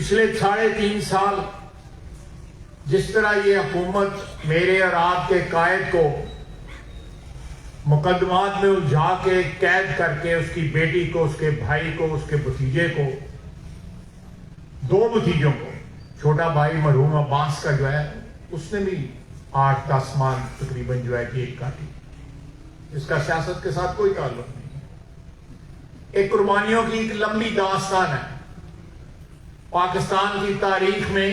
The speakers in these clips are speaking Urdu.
پچھلے 3.5 سال جس طرح یہ حکومت میرے اور آپ کے قائد کو مقدمات میں الجھا کے قید کر کے اس کی بیٹی کو، اس کے بھائی کو، اس کے بھتیجے کو، 2 بھتیجوں کو، چھوٹا بھائی مرحوم عباس کا جو ہے اس نے بھی 8-10 ماہ تقریباً جو ہے جیل کاٹی، اس کا سیاست کے ساتھ کوئی تعلق نہیں۔ ایک قربانیوں کی ایک لمبی داستان ہے۔ پاکستان کی تاریخ میں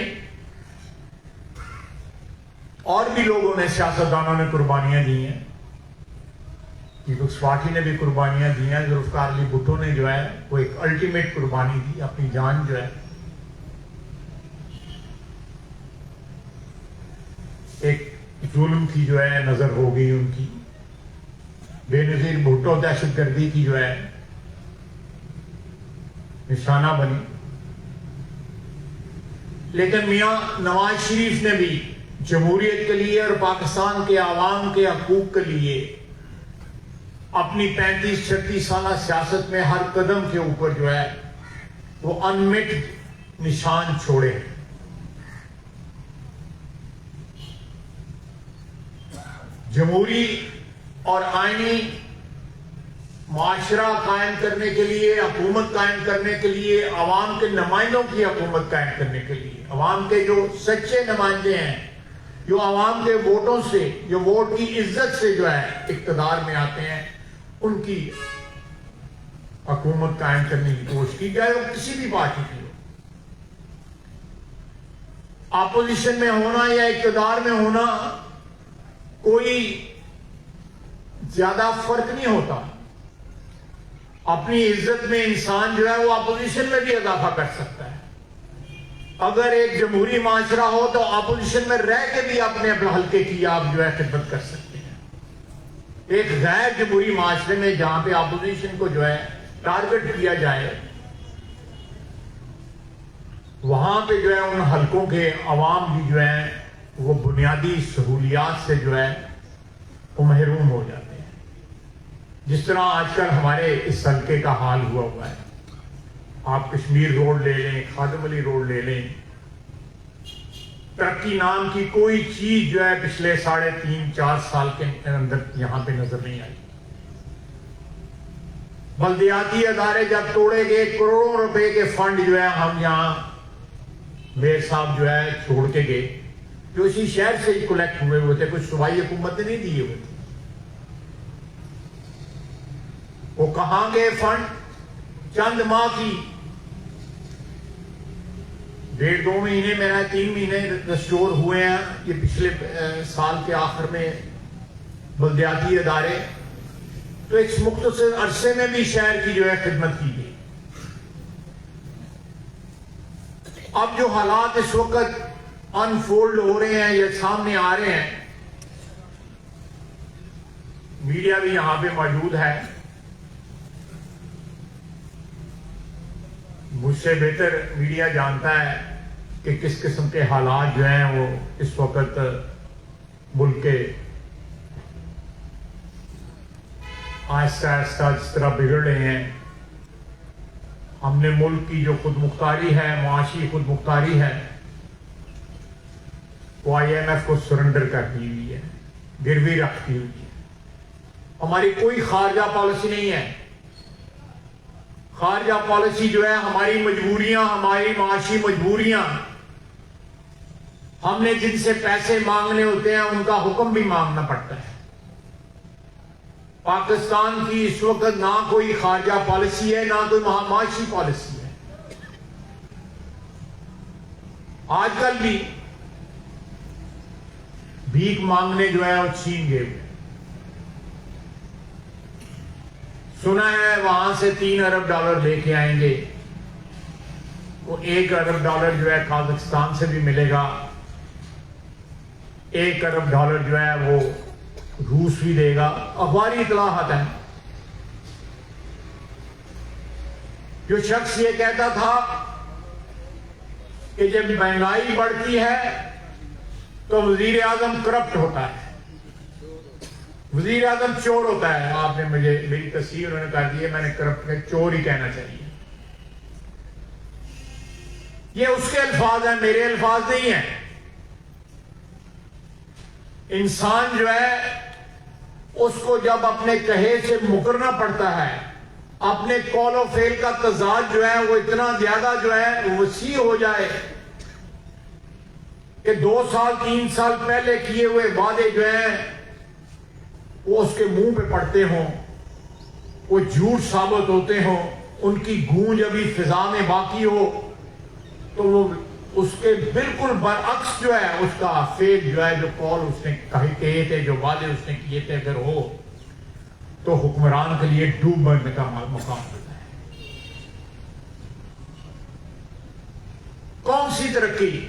اور بھی لوگوں نے، سیاستدانوں نے قربانیاں دی ہیں۔ پیپلز پارٹی نے بھی قربانیاں دی ہیں۔ ذوالفقار علی بھٹو نے جو ہے وہ ایک الٹیمیٹ قربانی دی، اپنی جان جو ہے ایک ظلم کی جو ہے نظر ہو گئی ان کی۔ بے نظیر بھٹو دہشت گردی کی جو ہے نشانہ بنی، لیکن میاں نواز شریف نے بھی جمہوریت کے لیے اور پاکستان کے عوام کے حقوق کے لیے اپنی 35-36 سالہ سیاست میں ہر قدم کے اوپر جو ہے وہ انمٹ نشان چھوڑے ہیں۔ جمہوری اور آئینی معاشرہ قائم کرنے کے لیے، حکومت قائم کرنے کے لیے، عوام کے نمائندوں کی حکومت قائم کرنے کے لیے، عوام کے جو سچے نمائندے ہیں، جو عوام کے ووٹوں سے، جو ووٹ کی عزت سے جو ہے اقتدار میں آتے ہیں، ان کی حکومت قائم کرنے کی کوشش کی جائے، وہ کسی بھی پارٹی کی ہو۔ اپوزیشن میں ہونا یا اقتدار میں ہونا کوئی زیادہ فرق نہیں ہوتا۔ اپنی عزت میں انسان جو ہے وہ اپوزیشن میں بھی اضافہ کر سکتا ہے۔ اگر ایک جمہوری معاشرہ ہو تو اپوزیشن میں رہ کے بھی اپنے حلقے کی آپ جو ہے خدمت کر سکتے ہیں۔ ایک غیر جمہوری معاشرے میں جہاں پہ اپوزیشن کو جو ہے ٹارگٹ کیا جائے، وہاں پہ جو ہے ان حلقوں کے عوام بھی جو ہے وہ بنیادی سہولیات سے جو ہے وہ محروم ہو جاتے ہیں۔ جس طرح آج کل ہمارے اس حلقے کا حال ہوا ہے، آپ کشمیر روڈ لے لیں، خادم علی روڈ لے لیں، ترقی نام کی کوئی چیز جو ہے پچھلے 3.5-4 سال کے اندر یہاں پہ نظر نہیں آئی۔ بلدیاتی ادارے جب توڑے گئے، کروڑوں روپے کے فنڈ جو ہے ہم یہاں میئر صاحب جو ہے چھوڑ کے گئے، جو اسی شہر سے ہی کلیکٹ ہوئے تھے، کچھ صوبائی حکومت نے نہیں دیے ہوئے تھے۔ وہ کہاں گئے فنڈ؟ چند ماہ کی 1.5-2 مہینے، میرا 3 مہینے ریسٹور ہوئے ہیں یہ پچھلے سال کے آخر میں بلدیاتی ادارے، تو ایک مختصر عرصے میں بھی شہر کی جو ہے خدمت کی گئی۔ اب جو حالات اس وقت انفولڈ ہو رہے ہیں یا سامنے آ رہے ہیں، میڈیا بھی یہاں پہ موجود ہے، مجھ سے بہتر میڈیا جانتا ہے کہ کس قسم کے حالات جو ہیں وہ اس وقت ملک کے آہستہ آہستہ جس طرح بگڑ رہے ہیں۔ ہم نے ملک کی جو خود مختاری ہے، معاشی خود مختاری ہے، وہ IMF کو سرنڈر کر دی ہوئی ہے، گروی رکھتی ہوئی ہے۔ ہماری کوئی خارجہ پالیسی نہیں ہے۔ خارجہ پالیسی جو ہے ہماری مجبوریاں، ہماری معاشی مجبوریاں، ہم نے جن سے پیسے مانگنے ہوتے ہیں ان کا حکم بھی مانگنا پڑتا ہے۔ پاکستان کی اس وقت نہ کوئی خارجہ پالیسی ہے، نہ کوئی معاشی پالیسی ہے۔ آج کل بھی بھیک مانگنے جو ہے وہ چین گئے ہوئے، سنا ہے وہاں سے $3 ارب لے کے آئیں گے، وہ $1 ارب جو ہے قازقستان سے بھی ملے گا، $1 ارب جو ہے وہ روس بھی دے گا۔ اخباری اطلاعات ہیں۔ جو شخص یہ کہتا تھا کہ جب مہنگائی بڑھتی ہے تو وزیر اعظم کرپٹ ہوتا ہے، وزیر اعظم چور ہوتا ہے، آپ نے مجھے میری تصحیح انہوں نے کر دی ہے، میں نے کرپٹ میں چور ہی کہنا چاہیے۔ یہ اس کے الفاظ ہیں، میرے الفاظ نہیں ہیں۔ انسان جو ہے اس کو جب اپنے کہے سے مکرنا پڑتا ہے، اپنے قول و فعل کا تضاد جو ہے وہ اتنا زیادہ جو ہے وسیع ہو جائے کہ 2 سال 3 سال پہلے کیے ہوئے وعدے جو ہیں وہ اس کے منہ پہ پڑتے ہوں، وہ جھوٹ ثابت ہوتے ہوں، ان کی گونج ابھی فضا میں باقی ہو، تو وہ اس کے بالکل برعکس جو ہے اس کا فعل جو ہے، جو قول اس نے کہے تھے، جو وعدے اس نے کیے تھے اگر ہو تو حکمران کے لیے ڈوب مرنے کا مقام ہوتا ہے۔ کون سی ترقی؟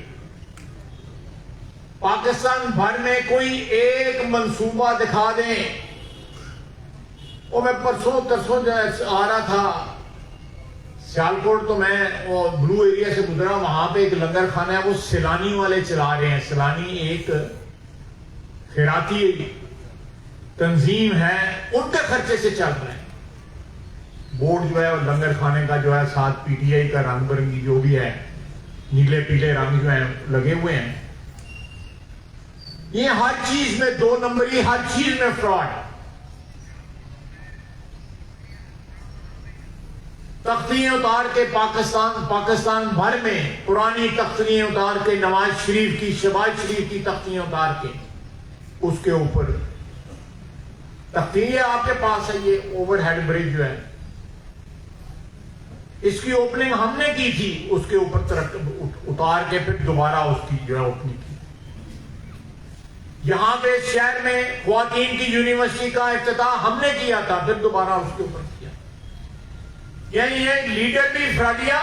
پاکستان بھر میں کوئی ایک منصوبہ دکھا دیں۔ وہ میں پرسوں ترسوں آ رہا تھا سیالکوٹ، تو میں وہ بلو ایریا سے گزرا، وہاں پہ ایک لنگر خانہ ہے، وہ سیلانی والے چلا رہے ہیں۔ سیلانی ایک خیراتی تنظیم ہے، ان کے خرچے سے چل رہے ہیں۔ بورڈ جو ہے وہ لنگر خانے کا جو ہے ساتھ پی ٹی آئی کا رنگ برنگی جو بھی ہے، نیلے پیلے رنگ جو ہیں لگے ہوئے ہیں۔ یہ ہر چیز میں 2 نمبری، ہر چیز میں فراڈ۔ تختیاں اتار کے پاکستان بھر میں پرانی تختیاں اتار کے، نواز شریف کی، شہباز شریف کی تختیاں اتار کے اس کے اوپر تختیاں آپ کے پاس ہے، یہ اوور ہیڈ برج جو ہے اس کی اوپننگ ہم نے کی تھی، اس کے اوپر اتار کے پھر دوبارہ اس کی جو ہے اوپننگ کی۔ یہاں پہ شہر میں خواتین کی یونیورسٹی کا افتتاح ہم نے کیا تھا، پھر دوبارہ اس کے اوپر کیا۔ یعنی یہ لیڈر بھی فراڈیا،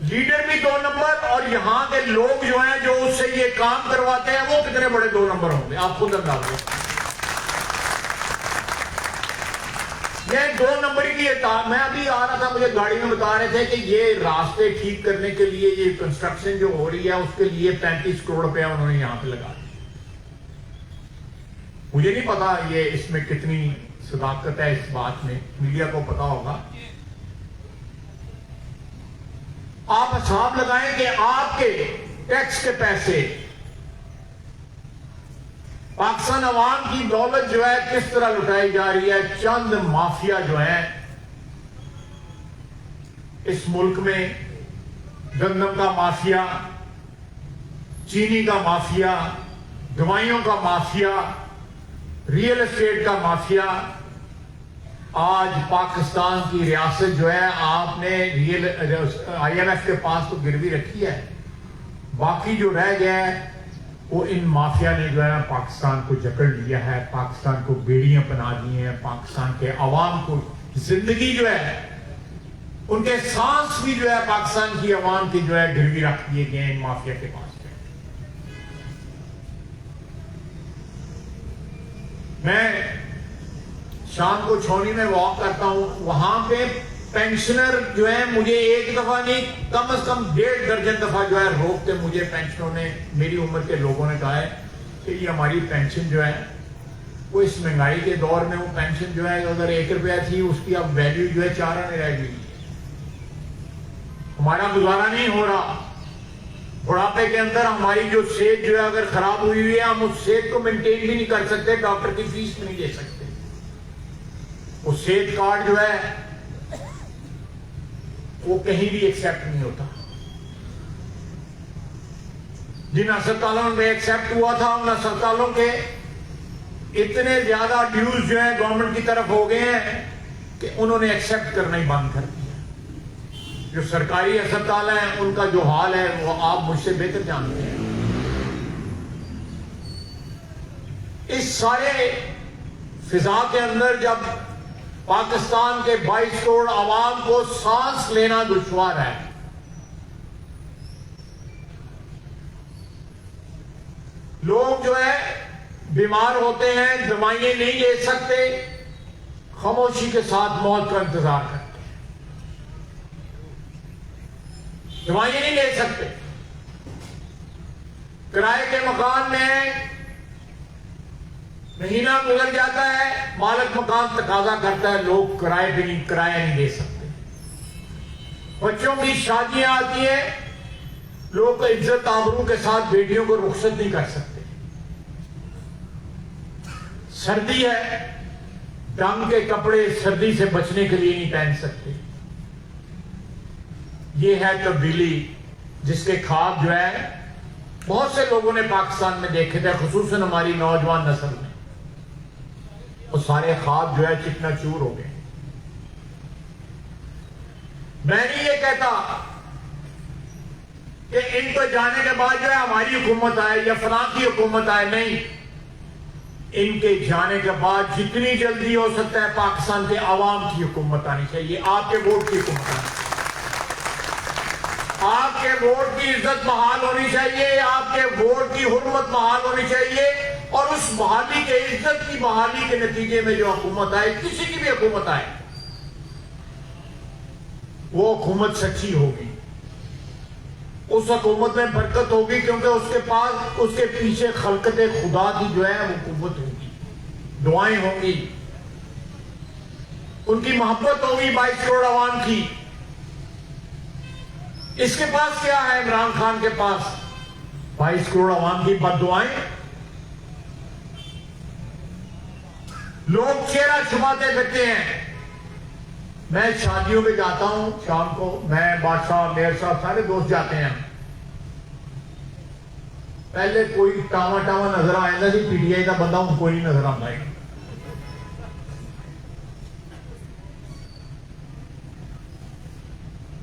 لیڈر بھی 2 نمبر، اور یہاں کے لوگ جو ہیں جو اس سے یہ کام کرواتے ہیں وہ کتنے بڑے 2 نمبر ہوں گے، آپ خود اندازہ کریں۔ یہ 2 نمبر کی میں ابھی آ رہا تھا، مجھے گاڑی میں بتا رہے تھے کہ یہ راستے ٹھیک کرنے کے لیے، یہ کنسٹرکشن جو ہو رہی ہے اس کے لیے 35 کروڑ روپیہ انہوں نے یہاں پہ لگا دیا۔ مجھے نہیں پتا یہ اس میں کتنی صداقت ہے، اس بات میں میڈیا کو پتا ہوگا۔ آپ حساب لگائیں کہ آپ کے ٹیکس کے پیسے، پاکستان عوام کی دولت جو ہے کس طرح لٹائی جا رہی ہے۔ چند مافیا جو ہیں اس ملک میں، گندم کا مافیا، چینی کا مافیا، دوائیوں کا مافیا، ریئل اسٹیٹ کا مافیا، آج پاکستان کی ریاست جو ہے آپ نے آئی ایم ایف کے پاس تو گروی رکھی ہے، باقی جو رہ گیا ہے وہ ان مافیا نے جو ہے پاکستان کو جکڑ لیا ہے، پاکستان کو بیڑیاں بنا دی ہیں، پاکستان کے عوام کو زندگی جو ہے، ان کے سانس بھی جو ہے پاکستان کی عوام کی جو ہے گروی رکھ دیے گئے ان مافیا کے پاس۔ میں شام کو چھونی میں واک کرتا ہوں، وہاں پہ پینشنر جو ہے مجھے ایک دفعہ نہیں، کم از کم 1.5 درجن دفعہ جو ہے روکتے مجھے پینشنوں نے، میری عمر کے لوگوں نے کہا ہے کہ یہ ہماری پینشن جو ہے وہ اس مہنگائی کے دور میں، وہ پینشن جو ہے اگر 1 روپیہ تھی اس کی اب ویلیو جو ہے 4 آنے رہ گئی، ہمارا گزارا نہیں ہو رہا۔ بڑھاپے کے اندر ہماری جو صحت جو ہے اگر خراب ہوئی ہوئی ہے، ہم اس صحت کو مینٹین بھی نہیں کر سکتے، ڈاکٹر کی فیس بھی نہیں دے سکتے۔ وہ صحت کارڈ جو ہے وہ کہیں بھی ایکسیپٹ نہیں ہوتا۔ جن ہسپتالوں میں ایکسیپٹ ہوا تھا ان ہسپتالوں کے اتنے زیادہ ڈیوز جو ہیں گورنمنٹ کی طرف ہو گئے ہیں کہ انہوں نے ایکسیپٹ کرنا ہی بند کر دیا۔ جو سرکاری ہسپتال ہیں ان کا جو حال ہے وہ آپ مجھ سے بہتر جانتے ہیں۔ اس سارے فضا کے اندر جب پاکستان کے 22 کروڑ عوام کو سانس لینا دشوار ہے، لوگ جو ہے بیمار ہوتے ہیں، دوائیں نہیں لے سکتے، خاموشی کے ساتھ موت کا انتظار کرتے ہیں، دوائیں نہیں لے سکتے۔ کرائے کے مکان میں مہینہ گزر جاتا ہے، مالک مکان تقاضا کرتا ہے، لوگ کرایہ نہیں دے سکتے۔ بچوں کی شادیاں آتی ہیں، لوگ عزت آبرو کے ساتھ بیٹیوں کو رخصت نہیں کر سکتے. سردی ہے، ڈنگ کے کپڑے سردی سے بچنے کے لیے نہیں پہن سکتے. یہ ہے تبدیلی جس کے خواب جو ہے بہت سے لوگوں نے پاکستان میں دیکھے تھے، خصوصاً ہماری نوجوان نسل میں. وہ سارے خواب جو ہے چکنا چور ہو گئے. میں نہیں یہ کہتا کہ ان کو جانے کے بعد جو ہے ہماری حکومت آئے یا فلاں کی حکومت آئے، نہیں. ان کے جانے کے بعد جتنی جلدی ہو سکتا ہے پاکستان کے عوام کی حکومت آنی چاہیے، آپ کے ووٹ کی حکومت آنی چاہیے. آپ کے ووٹ کی عزت بحال ہونی چاہیے، آپ کے ووٹ کی حرمت بحال ہونی چاہیے، اور اس بحالی کے عزت کی بحالی کے نتیجے میں جو حکومت آئے، کسی کی بھی حکومت آئے، وہ حکومت سچی ہوگی. اس حکومت میں برکت ہوگی کیونکہ اس کے پاس، اس کے پیچھے خلقت خدا کی جو ہے وہ قوت ہوگی، دعائیں ہوں گی، ان کی محبت ہوگی 22 کروڑ عوام کی. اس کے پاس کیا ہے؟ عمران خان کے پاس 22 کروڑ عوام کی بد دعائیں. لوگ چہرہ چھپاتے پھرتے ہیں. میں شادیوں میں جاتا ہوں شام کو، میں بادشاہ میر صاحب سارے دوست جاتے ہیں. پہلے کوئی ٹاوا ٹاوا نظر آئے گا جی، پی ٹی آئی کا بندہ ہوں، کوئی نہیں نظر آتا ہے.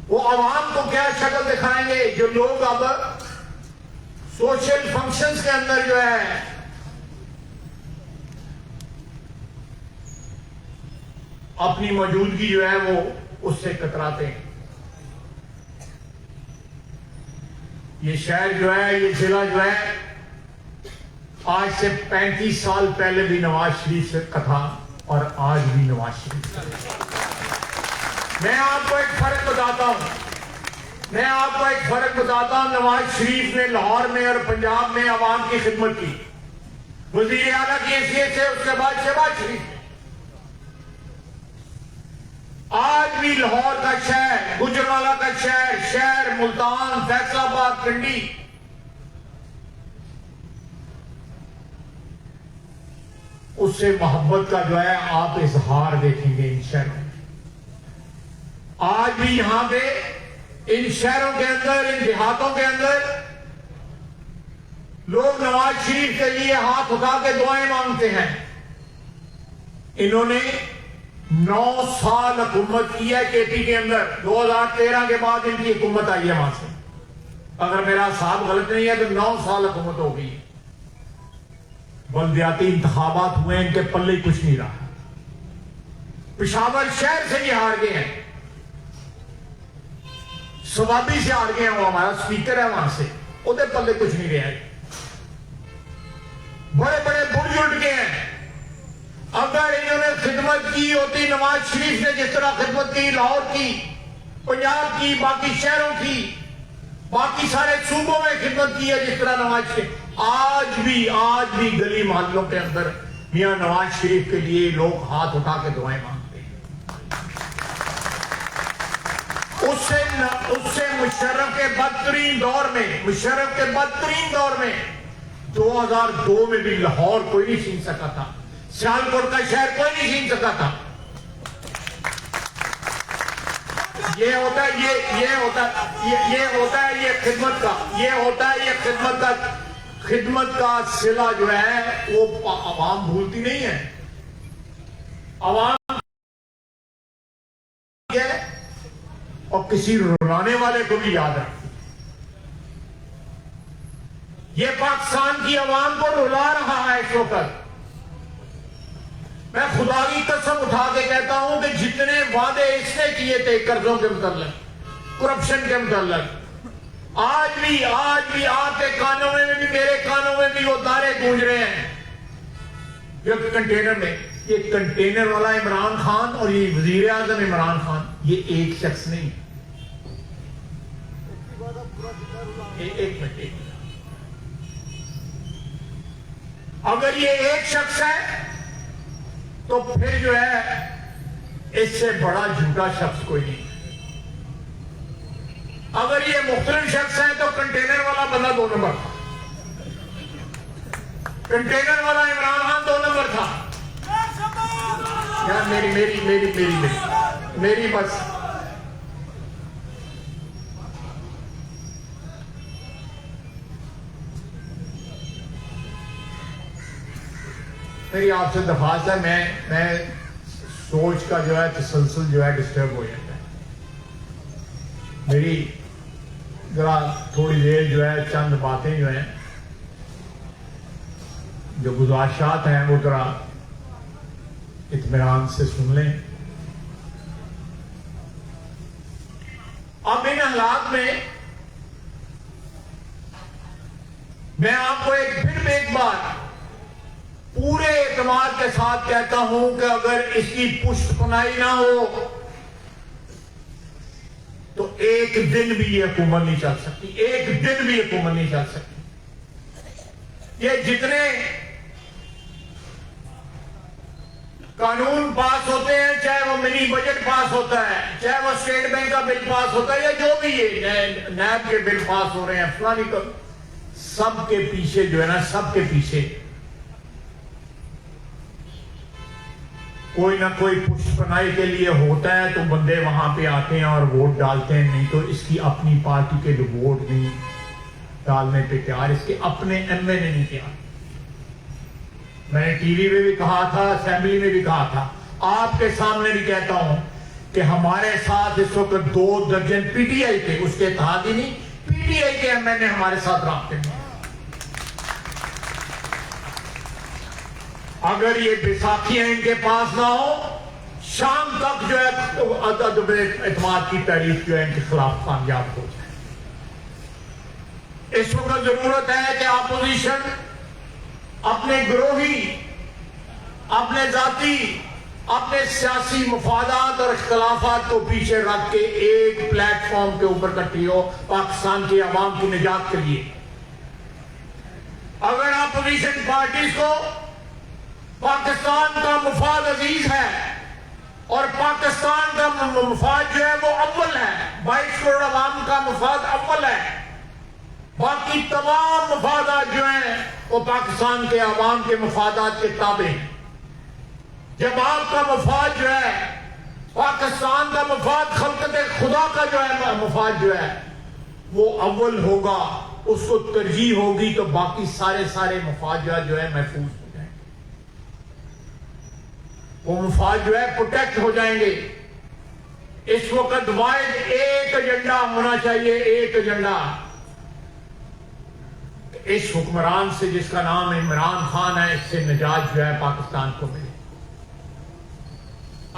وہ عوام کو کیا شکل دکھائیں گے؟ جو لوگ اب سوشل فنکشنز کے اندر جو ہے اپنی موجودگی جو ہے وہ اس سے کتراتے ہیں. یہ شہر جو ہے، یہ ضلع جو ہے، آج سے 35 سال پہلے بھی نواز شریف کا تھا اور آج بھی نواز شریف کا. میں آپ کو ایک فرق بتاتا ہوں، نواز شریف نے لاہور میں اور پنجاب میں عوام کی خدمت کی، وزیر اعلیٰ کی حیثیت سے. اس کے بعد شہباز شریف نے. آج بھی لاہور کا شہر، گجرانوالہ کا شہر، ملتان، فیصل آباد، پنڈی، اس سے محبت کا جو ہے آپ اظہار دیکھیں گے ان شہروں میں. آج بھی یہاں پہ ان شہروں کے اندر، ان دیہاتوں کے اندر لوگ نواز شریف کے لیے ہاتھ اٹھا کے دعائیں مانگتے ہیں. انہوں نے 9 سال حکومت کی ہے کے پی کے اندر. 2013 کے بعد ان کی حکومت آئی ہے وہاں سے. اگر میرا حساب غلط نہیں ہے تو 9 سال حکومت ہو گئی. بلدیاتی انتخابات ہوئے، ان کے پلے کچھ نہیں رہا. پشاور شہر سے یہ ہار گئے ہیں، سوابی سے ہار گئے ہیں. وہ ہمارا سپیکر ہے وہاں سے، ادھر پلے کچھ نہیں رہا ہے. بڑے بڑے برج اٹھ گئے ہیں. اگر انہوں نے خدمت کی ہوتی، نواز شریف نے جس طرح خدمت کی لاہور کی، پنجاب کی، باقی شہروں کی، باقی سارے صوبوں میں خدمت کی ہے جس طرح نواز شریف، آج بھی گلی محلوں کے اندر میاں نواز شریف کے لیے لوگ ہاتھ اٹھا کے دعائیں مانگتے ہیں. اس سے مشرف کے بدترین دور میں 2002 میں بھی لاہور کوئی نہیں چھین سکا تھا، سیالکوٹ کا شہر کوئی نہیں چھین سکا تھا. یہ ہوتا ہے خدمت کا صلہ جو ہے وہ عوام بھولتی نہیں ہے. عوام اور کسی رلانے والے کو بھی یاد رکھتی. یہ پاکستان کی عوام کو رلا رہا ہے اس وقت. میں خدا کی قسم اٹھا کے کہتا ہوں کہ جتنے وعدے اس نے کیے تھے قرضوں کے متعلق، کرپشن کے متعلق، آج بھی آپ کے کانوں میں بھی، میرے کانوں میں بھی وہ نعرے گونج رہے ہیں. یہ کنٹینر والا عمران خان اور یہ وزیر اعظم عمران خان، یہ ایک شخص نہیں. ایک منٹ، اگر یہ ایک شخص ہے تو پھر جو ہے اس سے بڑا جھوٹا شخص کوئی نہیں. اگر یہ مختلف شخص ہیں تو کنٹینر والا بندہ 2 نمبر تھا، کنٹینر والا عمران خان 2 نمبر تھا. یار میری بس میری آپ سے درخواست ہے، میں سوچ کا جو ہے تسلسل جو ہے ڈسٹرب ہو جاتا ہے. میری ذرا تھوڑی دیر جو ہے چند باتیں جو ہیں، جو گزارشات ہیں، وہ ذرا اطمینان سے سن لیں. اب ان حالات میں میں آپ کو پھر ایک بار پورے اعتماد کے ساتھ کہتا ہوں کہ اگر اس کی پشت پناہی نہ ہو تو ایک دن بھی یہ حکومت نہیں چل سکتی، ایک دن بھی حکومت نہیں چل سکتی. یہ جتنے قانون پاس ہوتے ہیں، چاہے وہ منی بجٹ پاس ہوتا ہے، چاہے وہ اسٹیٹ بینک کا بل پاس ہوتا ہے، یا جو بھی یہ نیب کے بل پاس ہو رہے ہیں فلانی کا، سب کے پیچھے جو ہے نا، سب کے پیچھے کوئی نہ کوئی پشت پناہی کے لیے ہوتا ہے، تو بندے وہاں پہ آتے ہیں اور ووٹ ڈالتے ہیں. نہیں تو اس کی اپنی پارٹی کے لوگ ووٹ نہیں ڈالنے پہ تیار، اس کے اپنے ایم این اے نہیں تیار. میں نے ٹی وی میں بھی کہا تھا، اسمبلی میں بھی کہا تھا، آپ کے سامنے بھی کہتا ہوں کہ ہمارے ساتھ اس وقت 2 درجن پی ٹی آئی کے، اس کے اتحادی نہیں، پی ٹی آئی کے ایم این اے ہمارے ساتھ رابطے میں. اگر یہ بیساکھیاں ان کے پاس نہ ہو، شام تک جو ہے عدم اعتماد کی تحریک جو ہے ان کے خلاف کامیاب ہو جائے. اس وقت ضرورت ہے کہ اپوزیشن اپنے گروہی، اپنے ذاتی، اپنے سیاسی مفادات اور اختلافات کو پیچھے رکھ کے ایک پلیٹ فارم کے اوپر اکٹھی ہو پاکستان کی عوام کی نجات کے لیے. اگر اپوزیشن پارٹیز کو پاکستان کا مفاد عزیز ہے اور پاکستان کا مفاد جو ہے وہ اول ہے، 22 کروڑ عوام کا مفاد اول ہے، باقی تمام مفادات جو ہیں وہ پاکستان کے عوام کے مفادات کے تابع ہیں. جب آپ کا مفاد جو ہے، پاکستان کا مفاد، خلقت خدا کا جو ہے مفاد جو ہے وہ اول ہوگا، اس کو ترجیح ہوگی، تو باقی سارے مفاد جو ہے محفوظ ہو جائیں گے، وہ مفاد جو ہے پروٹیکٹ ہو جائیں گے. اس وقت واحد ایک ایجنڈا ہونا چاہیے، ایک ایجنڈا اس حکمران سے جس کا نام عمران خان ہے، اس سے نجات جو ہے پاکستان کو ملے.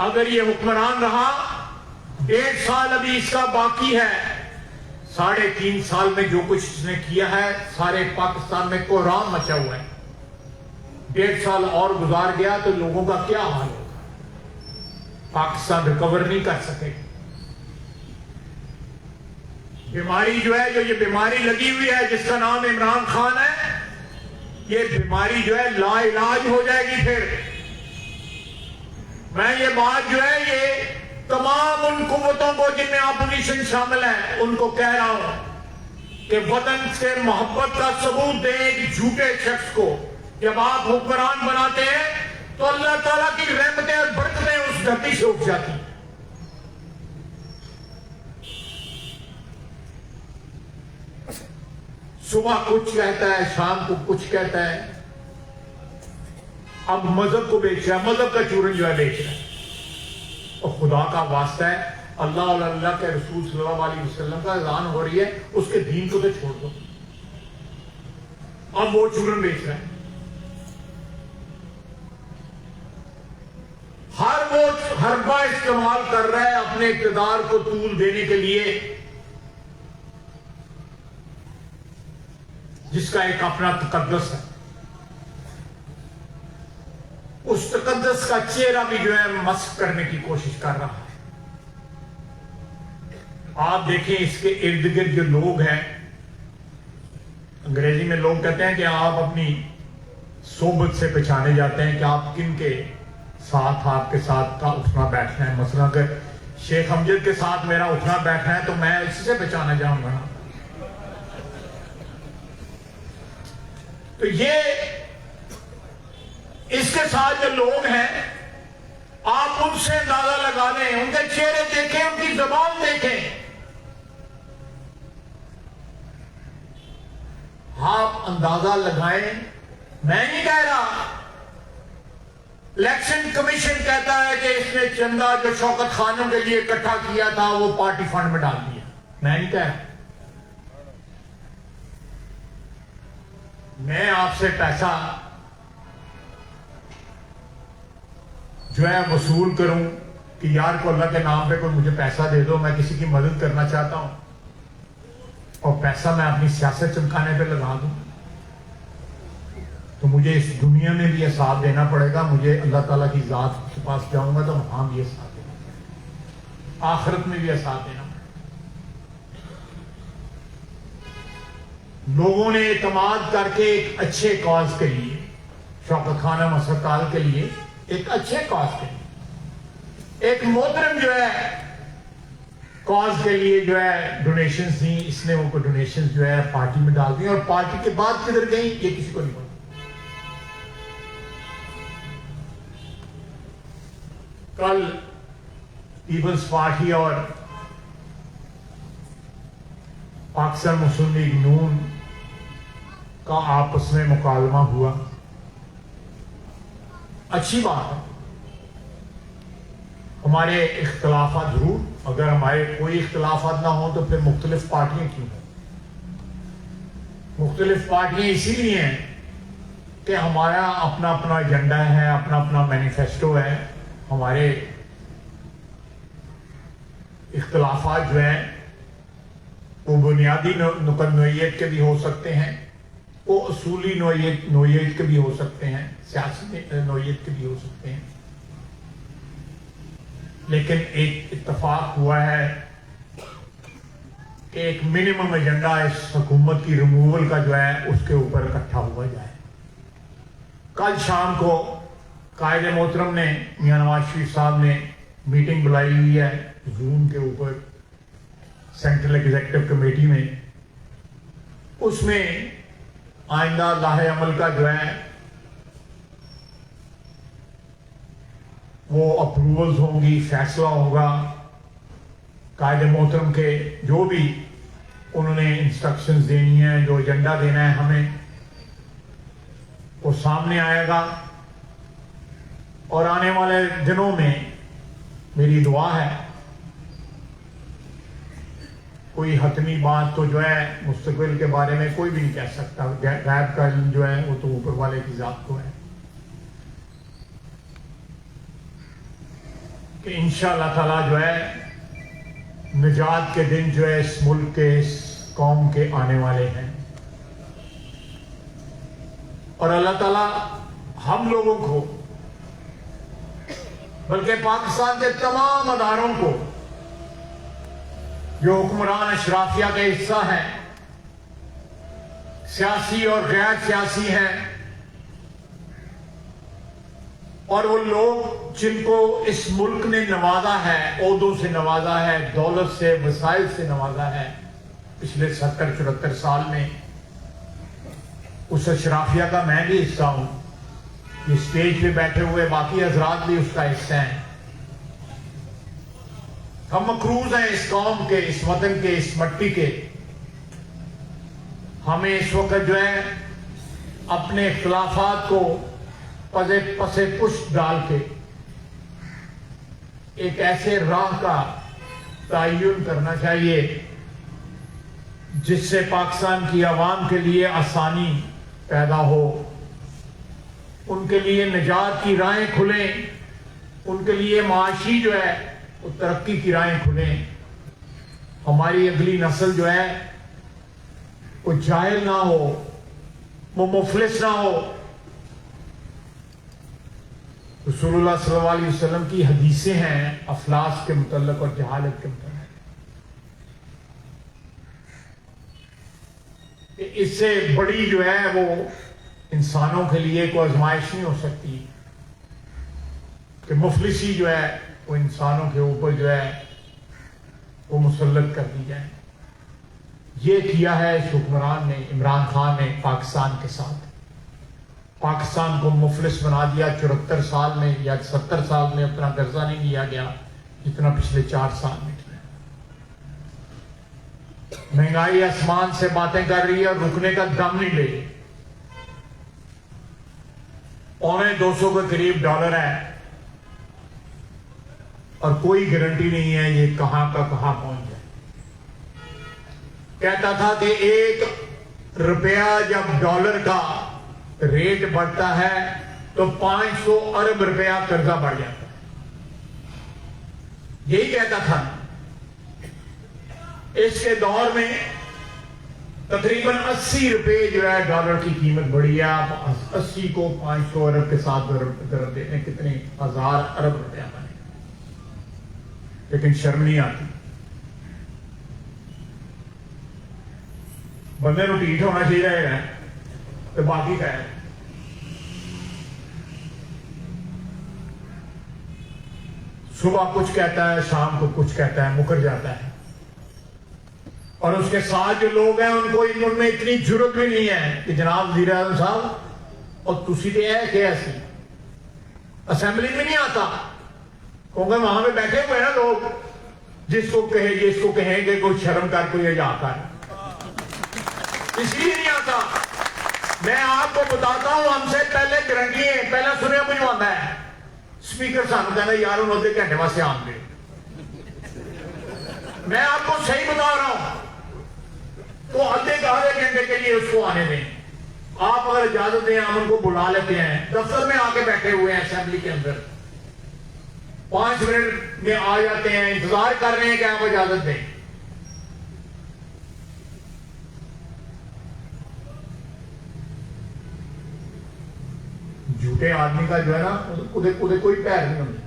اگر یہ حکمران رہا، 1.5 سال ابھی اس کا باقی ہے، 3.5 سال میں جو کچھ اس نے کیا ہے، سارے پاکستان میں کوہرام مچا ہوا ہے. 1.5 سال اور گزار گیا تو لوگوں کا کیا حال ہوگا؟ پاکستان ریکور نہیں کر سکے. بیماری جو ہے، جو یہ بیماری لگی ہوئی ہے جس کا نام عمران خان ہے، یہ بیماری جو ہے لا علاج ہو جائے گی. پھر میں یہ بات جو ہے یہ تمام ان قوتوں کو جن میں اپوزیشن شامل ہے ان کو کہہ رہا ہوں کہ وطن سے محبت کا ثبوت دیں ایک جھوٹے شخص کو. جب آپ حکمران بناتے ہیں تو اللہ تعالیٰ کی رحمتیں اور برکتیں اس دھرتی سے اٹھ جاتی ہیں. صبح کچھ کہتا ہے، شام کو کچھ کہتا ہے. اب مذہب کو بیچ رہا ہے، مذہب کا چورن جو ہے بیچ رہا ہے. اور خدا کا واسطہ ہے، اللہ اور اللہ کے رسول صلی اللہ علیہ وسلم کا اذان ہو رہی ہے، اس کے دین کو تو چھوڑ دو. اب وہ چورن بیچ رہا ہے. ہر وہ حربہ استعمال کر رہا ہے اپنے اقتدار کو طول دینے کے لیے، جس کا ایک اپنا تقدس ہے. اس تقدس کا چہرہ بھی جو ہے مسخ کرنے کی کوشش کر رہا ہے. آپ دیکھیں اس کے ارد گرد جو لوگ ہیں، انگریزی میں لوگ کہتے ہیں کہ آپ اپنی صحبت سے پہچانے جاتے ہیں کہ آپ کن کے ساتھ، آپ کے ساتھ کا اٹھنا بیٹھنا ہے. مثلا کہ شیخ امجد کے ساتھ میرا اٹھنا بیٹھنا ہے تو میں اسی سے بچانا جاؤں گا. تو یہ اس کے ساتھ جو لوگ ہیں آپ ان سے اندازہ لگا لیں, ان کے چہرے دیکھیں, ان کی زبان دیکھیں. آپ اندازہ لگائیں. میں نہیں کہہ رہا, الیکشن کمیشن کہتا ہے کہ اس نے چندہ جو شوکت خانوں کے لیے اکٹھا کیا تھا وہ پارٹی فنڈ میں ڈال دیا. میں نہیں کہہ رہا. میں آپ سے پیسہ جو ہے وصول کروں کہ یار کو اللہ کے نام پہ کوئی مجھے پیسہ دے دو, میں کسی کی مدد کرنا چاہتا ہوں, اور پیسہ میں اپنی سیاست چمکانے پہ لگا دوں, تو مجھے اس دنیا میں بھی یہ ساتھ دینا پڑے گا. مجھے اللہ تعالیٰ کی ذات کے پاس جاؤں گا تو وہاں بھی یہ ساتھ دینا پڑے گا, آخرت میں بھی یہ ساتھ دینا پڑے گا. لوگوں نے اعتماد کر کے ایک اچھے کاز کے لیے, شوکت خانم ہسپتال کے لیے, ایک اچھے کاز کے لیے, ایک محترم جو ہے کاز کے لیے جو ہے ڈونیشنز دیں. اس نے وہ ڈونیشنز جو ہے پارٹی میں ڈال دی, اور پارٹی کے بعد کدھر گئی یہ کسی کو نہیں پتا. کل پیپلز پارٹی اور پاکستان مسلم لیگ نون کا آپس میں مکالمہ ہوا. اچھی بات ہے, ہمارے اختلافات ضرور, اگر ہمارے کوئی اختلافات نہ ہوں تو پھر مختلف پارٹیاں کیوں ہیں؟ مختلف پارٹیاں اسی لیے ہیں کہ ہمارا اپنا اپنا ایجنڈا ہے, اپنا اپنا مینیفیسٹو ہے. ہمارے اختلافات جو ہیں وہ بنیادی نقطہ نوعیت کے بھی ہو سکتے ہیں, وہ اصولی نوعیت کے بھی ہو سکتے ہیں, سیاسی نوعیت کے بھی ہو سکتے ہیں. لیکن ایک اتفاق ہوا ہے کہ ایک منیمم ایجنڈا اس حکومت کی ریموول کا جو ہے اس کے اوپر اکٹھا ہوا جائے. کل شام کو قائد محترم نے, میاں نواز شریف صاحب نے میٹنگ بلائی ہوئی ہے زوم کے اوپر سینٹرل ایگزیکٹو کمیٹی میں. اس میں آئندہ لاہ عمل کا جو ہے وہ اپروولز ہوں گی, فیصلہ ہوگا. قائد محترم کے جو بھی انہوں نے انسٹرکشنز دینی ہیں, جو ایجنڈا دینا ہے ہمیں, وہ سامنے آئے گا. اور آنے والے دنوں میں میری دعا ہے, کوئی حتمی بات تو جو ہے مستقبل کے بارے میں کوئی بھی نہیں کہہ سکتا, غیب کا علم جو ہے وہ تو اوپر والے کی ذات کو ہے, کہ انشاءاللہ تعالیٰ جو ہے نجات کے دن جو ہے اس ملک کے, اس قوم کے آنے والے ہیں. اور اللہ تعالیٰ ہم لوگوں کو, بلکہ پاکستان کے تمام اداروں کو جو حکمران اشرافیہ کا حصہ ہیں, سیاسی اور غیر سیاسی ہیں, اور وہ لوگ جن کو اس ملک نے نوازا ہے, عہدوں سے نوازا ہے, دولت سے, وسائل سے نوازا ہے پچھلے 70-74 سال میں, اس اشرافیہ کا میں بھی حصہ ہوں. یہ اسٹیج پہ بیٹھے ہوئے باقی حضرات بھی اس کا حصہ ہیں. ہم مقروض ہیں اس قوم کے, اس وطن کے, اس مٹی کے. ہمیں اس وقت جو ہے اپنے اختلافات کو پسے پشت ڈال کے ایک ایسے راہ کا تعین کرنا چاہیے جس سے پاکستان کی عوام کے لیے آسانی پیدا ہو, ان کے لیے نجات کی راہیں کھلیں, ان کے لیے معاشی جو ہے وہ ترقی کی راہیں کھلیں. ہماری اگلی نسل جو ہے وہ جاہل نہ ہو, وہ مفلس نہ ہو. رسول اللہ صلی اللہ علیہ وسلم کی حدیثیں ہیں افلاس کے متعلق اور جہالت کے متعلق, کہ اس سے بڑی جو ہے وہ انسانوں کے لیے کوئی آزمائش نہیں ہو سکتی کہ مفلسی جو ہے وہ انسانوں کے اوپر جو ہے وہ مسلط کر دی جائیں. یہ کیا ہے اس حکمران نے، عمران خان نے پاکستان کے ساتھ. پاکستان کو مفلس بنا دیا. 74 سال میں یا 70 سال میں اتنا قرضہ نہیں لیا گیا جتنا پچھلے 4 سال میں کیا. مہنگائی آسمان سے باتیں کر رہی ہے اور رکنے کا دم نہیں لے. 200 کے قریب ڈالر ہے اور کوئی گارنٹی نہیں ہے یہ کہاں کا کہاں پہنچ جائے. کہتا تھا کہ 1 روپیہ جب ڈالر کا ریٹ بڑھتا ہے تو 500 ارب روپیہ قرضہ بڑھ جاتا ہے. یہی کہتا تھا. اس کے دور میں تقریباً 80 روپے جو ہے ڈالر کی قیمت بڑھی ہے. آپ 80 کو 500 ارب کے ساتھ ضرب دیتے ہیں کتنے 1000 ارب روپیہ بنے. لیکن شرم نہیں آتی. بندے نو ٹھیک ہونا چاہیے رہے تو باقی کا ہے. صبح کچھ کہتا ہے شام کو کچھ کہتا ہے مکر جاتا ہے. اور اس کے ساتھ جو لوگ ہیں ان میں اتنی جرت بھی نہیں ہے کہ جناب وزیر اعظم صاحب اور تسی تو ہے کہ ایسی اسمبلی میں نہیں آتا کیونکہ وہاں پہ بیٹھے ہوئے نا لوگ جس کو کہیں گے کوئی شرم کر کوئی اجا کر اس لیے نہیں آتا. میں آپ کو بتاتا ہوں ہم سے پہلے گرنٹی ہے پہلا سنیا بجوانا ہے. اسپیکر سانو کہنا یار انہوں نے گھنٹے واسطے آن دے. میں آپ کو صحیح بتا رہا ہوں تو آدھے گھنٹے کے لیے اس کو آنے دیں. آپ اگر اجازت دیں ہم ان کو بلا لیتے ہیں. دفتر میں آ کے بیٹھے ہوئے ہیں اسمبلی کے اندر 5 منٹ میں آ جاتے ہیں. انتظار کر رہے ہیں کہ آپ اجازت دیں. جھوٹے آدمی کا جو ہے نا ادھر کوئی پیر نہیں ہوتا.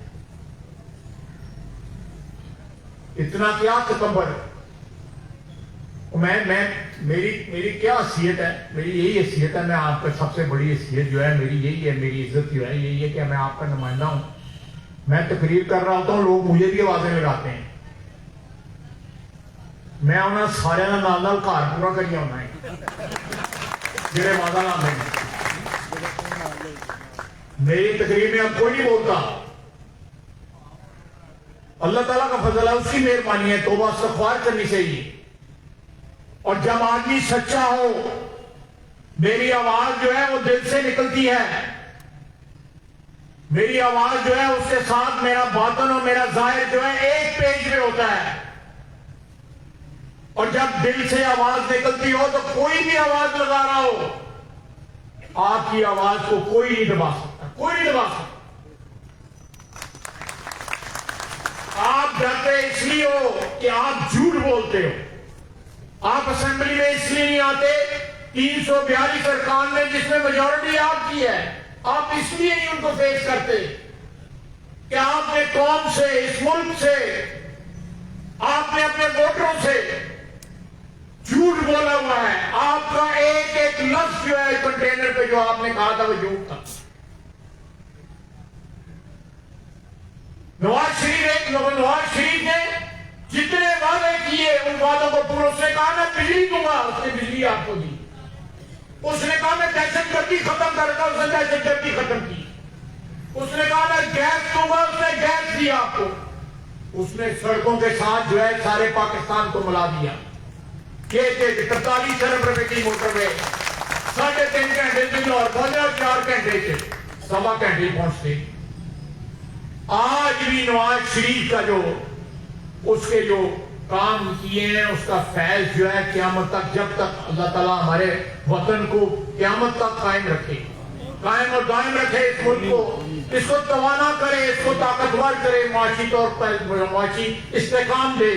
اتنا کیا تکبر. میری کیا حیثیت ہے. میری یہی حیثیت ہے. میں آپ کا سب سے بڑی حیثیت جو ہے میری یہی ہے. میری عزت جو ہے یہی ہے کہ میں آپ کا نمائندہ ہوں. میں تقریر کر رہا ہوتا ہوں لوگ مجھے بھی آوازیں لگاتے ہیں. میں انہیں سارے نال گھر پورا کری ہونا ہے جڑے وعدہ لاندے ہیں. میری تقریر میں اب کوئی نہیں بولتا. اللہ تعالیٰ کا فضل ہے اس کی مہربانی ہے. توبہ استغفار کرنی چاہیے. اور جب آدمی سچا ہو میری آواز جو ہے وہ دل سے نکلتی ہے. میری آواز جو ہے اس کے ساتھ میرا باطن اور میرا ظاہر جو ہے ایک پیج میں ہوتا ہے. اور جب دل سے آواز نکلتی ہو تو کوئی بھی آواز لگا رہا ہو آپ کی آواز کو کوئی نہیں دبا سکتا. کوئی نہیں دبا سکتا. آپ ڈرتے اس لیے ہو کہ آپ جھوٹ بولتے ہو. آپ اسمبلی میں اس لیے نہیں آتے 342 ارکان میں جس میں میجورٹی آپ کی ہے. آپ اس لیے نہیں ان کو فیس کرتے کہ آپ نے قوم سے اس ملک سے آپ نے اپنے ووٹروں سے جھوٹ بولا ہوا ہے. آپ کا ایک ایک لفظ جو ہے کنٹینر پہ جو آپ نے کہا تھا وہ جھوٹ تھا. نواز شریف نے جتنے وعدے کیے ان وعدوں کو پورا. اس نے کہا میں بجلی دوں گا اس نے بجلی آپ کو دی. اس نے کہا میں دہشت گردی ختم کروں گا اس نے دہشت گردی ختم کی. اس نے کہا میں گیس دوں گا اس نے گیس دیا آپ کو. اس نے سڑکوں کے ساتھ جو ہے سارے پاکستان کو ملا دیا. 43 ارب روپے کی موٹر وے 3.5 گھنٹے سے اور 4 گھنٹے سے 1.25 گھنٹے پہنچتے. آج بھی نواز شریف کا جو اس کے جو کام کیے ہیں اس کا فیض جو ہے قیامت تک جب تک اللہ تعالیٰ ہمارے وطن کو قیامت تک قائم رکھے قائم اور دائم رکھے. اس ملک کو اس کو توانا کرے اس کو طاقتور کرے معاشی طور پر معاشی استحکام دے.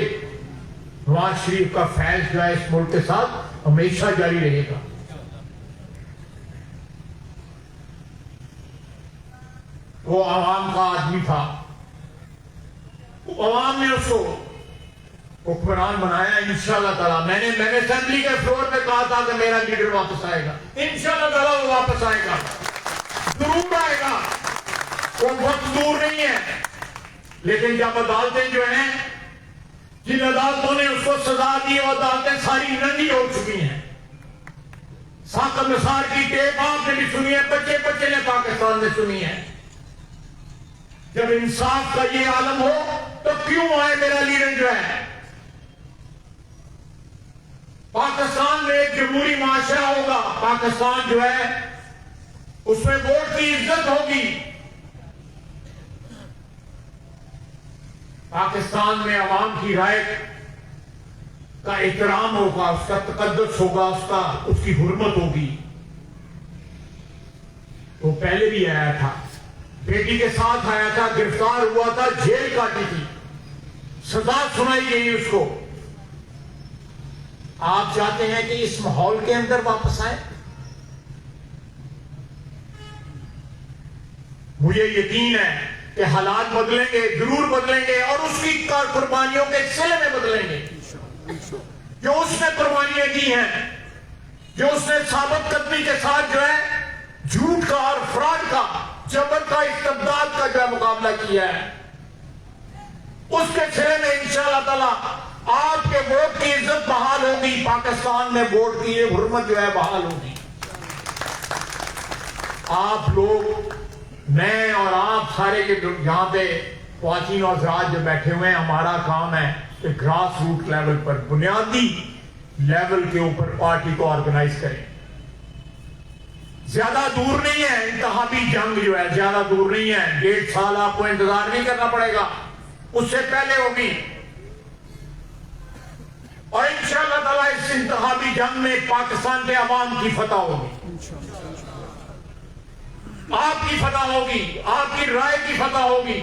نواز شریف کا فیض جو ہے اس ملک کے ساتھ ہمیشہ جاری رہے گا. وہ عوام کا آدمی تھا. عوام نے اس کو حکمران بنایا. انشاءاللہ تعالیٰ میں نے اسمبلی کے فلور پہ کہا تھا کہ میرا لیڈر واپس آئے گا. انشاءاللہ تعالیٰ وہ واپس آئے گا. ضرور آئے گا. وہ بہت دور نہیں ہے. لیکن جب عدالتیں جو ہیں جن عدالتوں نے اس کو سزا دی وہ عدالتیں ساری ننگی ہو چکی ہیں. ساقط نثار کی ٹیپ آپ نے بھی سنی ہے, بچے بچے نے پاکستان میں سنی ہے. جب انصاف کا یہ عالم ہو تو کیوں آئے میرا لیڈر جو ہے. پاکستان میں ایک جمہوری معاشرہ ہوگا, پاکستان جو ہے اس میں ووٹ کی عزت ہوگی, پاکستان میں عوام کی رائے کا احترام ہوگا, اس کا تقدس ہوگا, اس کی حرمت ہوگی. وہ پہلے بھی آیا تھا, بیٹی کے ساتھ آیا تھا, گرفتار ہوا تھا, جیل کاٹی تھی, سزا سنائی گئی اس کو. آپ چاہتے ہیں کہ اس ماحول کے اندر واپس آئے؟ مجھے یقین ہے کہ حالات بدلیں گے, ضرور بدلیں گے, اور اس کی قربانیوں کے سلے میں بدلیں گے. جو اس نے قربانیاں دی ہیں, جو اس نے ثابت قدمی کے ساتھ جو ہے جھوٹ کا اور فراڈ کا, جبر کا, استبداد کا جو ہے مقابلہ کیا ہے, اس کے سلے میں انشاءاللہ تعالی آپ کے ووٹ کی عزت بحال ہوگی. پاکستان میں ووٹ کی یہ حرمت جو ہے بحال ہوگی. آپ لوگ, میں اور آپ سارے کے یہاں پہ خواتین اور حضرات جو بیٹھے ہوئے ہیں, ہمارا کام ہے کہ گراس روٹ لیول پر, بنیادی لیول کے اوپر پارٹی کو آرگنائز کریں. زیادہ دور نہیں ہے انتخابی جنگ جو ہے, زیادہ دور نہیں ہے. 1.5 سال آپ کو انتظار نہیں کرنا پڑے گا, اس سے پہلے ہوگی. اور انشاءاللہ تعالیٰ اس انتخابی جنگ میں پاکستان کے عوام کی فتح ہوگی, آپ کی فتح ہوگی, آپ کی رائے کی فتح ہوگی.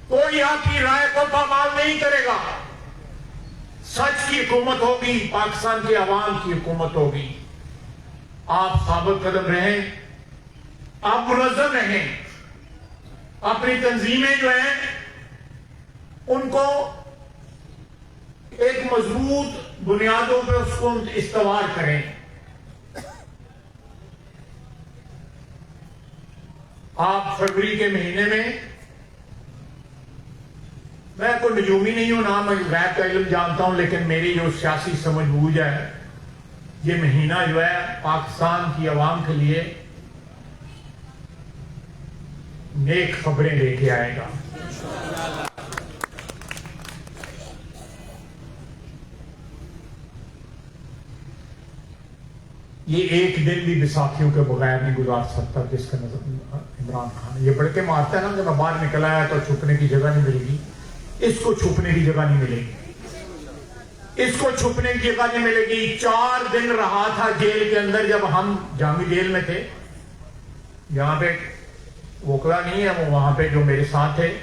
کوئی آپ کی رائے کو پامال نہیں کرے گا. سچ کی حکومت ہوگی, پاکستان کے عوام کی حکومت ہوگی. آپ ثابت قدم رہیں, آپ منظم رہیں, اپنی تنظیمیں جو ہیں ان کو ایک مضبوط بنیادوں پہ اس کو استوار کریں. آپ فروری کے مہینے میں کوئی نجومی نہیں ہوں, نہ میں غیب کا علم جانتا ہوں, لیکن میری جو سیاسی سمجھ بوجھ ہے, یہ مہینہ جو ہے پاکستان کی عوام کے لیے نیک خبریں لے کے آئے گا. یہ ایک دن بھی بیساکھیوں کے بغیر نہیں گزار سکتا جس کا نظر عمران خان. یہ بڑھ کے مارتا ہے نا کہ میں باہر نکل آیا تو چھپنے کی جگہ نہیں ملے گی. اس کو چھپنے کی جگہ نہیں ملے گی, اس کو چھپنے کی جگہ نہیں ملے گی. 4 دن رہا تھا جیل کے اندر, جب ہم جامی جیل میں تھے. یہاں پہ وکلا نہیں ہے, وہ وہاں پہ جو میرے ساتھ تھے,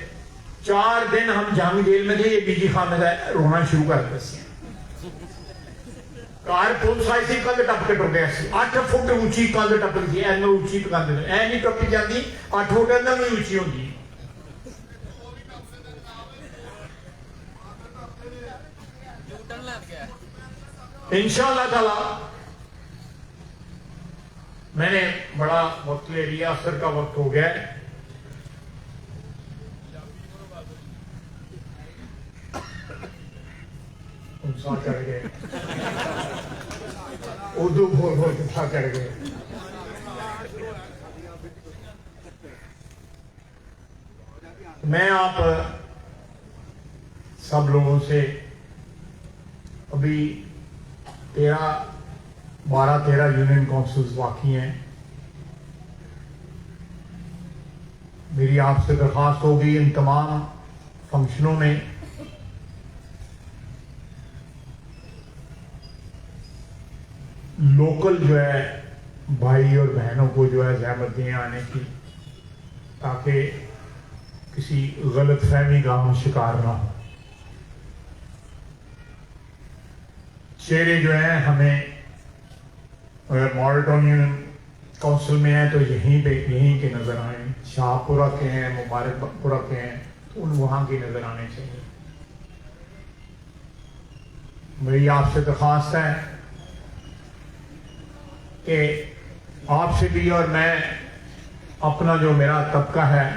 4 دن ہم جامی جیل میں تھے. یہ بی جی خان میں رونا شروع کر دیا. کار پولیس آئی سی, کندھ ٹپ کے ٹر گیا. 8 فٹ اونچی کندھ ٹپ گئی, ایسے اونچی کندھ نہیں ٹپی جاتی, 8 فٹ اندر بھی اونچی ہوتی. انشاءاللہ تعالی میں نے بڑا وقت لے لیا, عصر کا وقت ہو گیا. چڑھ گئے اردو بول بول کے چڑھ گئے. میں آپ سب لوگوں سے ابھی 12-13 یونین کونسلز باقی ہیں. میری آپ سے درخواست ہوگی ان تمام فنکشنوں میں لوکل جو ہے بھائی اور بہنوں کو جو ہے زحمت دیں آنے کی, تاکہ کسی غلط فہمی کا ہم شکار نہ ہو. چہرے جو ہیں ہمیں اگر ماڈل کونسل میں ہیں تو یہیں کے نظر آئیں. شاہ پورہ کے ہیں, مبارک پورہ کے ہیں, تو ان وہاں کی نظر آنے چاہیے. میری آپ سے درخواست ہے کہ آپ سے بھی اور میں اپنا جو میرا طبقہ ہے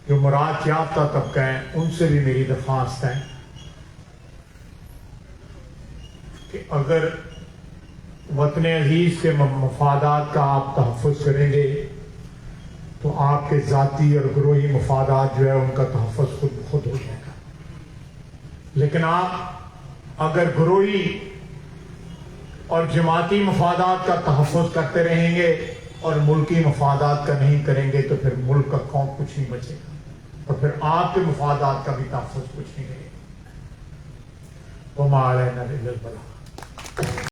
جو مراد یافتہ طبقہ ہے ان سے بھی میری درخواست ہے کہ اگر وطن عزیز کے مفادات کا آپ تحفظ کریں گے تو آپ کے ذاتی اور گروہی مفادات جو ہے ان کا تحفظ خود بخود ہو جائے گا. لیکن آپ اگر گروہی اور جماعتی مفادات کا تحفظ کرتے رہیں گے اور ملکی مفادات کا نہیں کریں گے تو پھر ملک کا قوم کچھ نہیں بچے گا اور پھر آپ کے مفادات کا بھی تحفظ کچھ نہیں کرے گا. وما علینا الا البلاغ.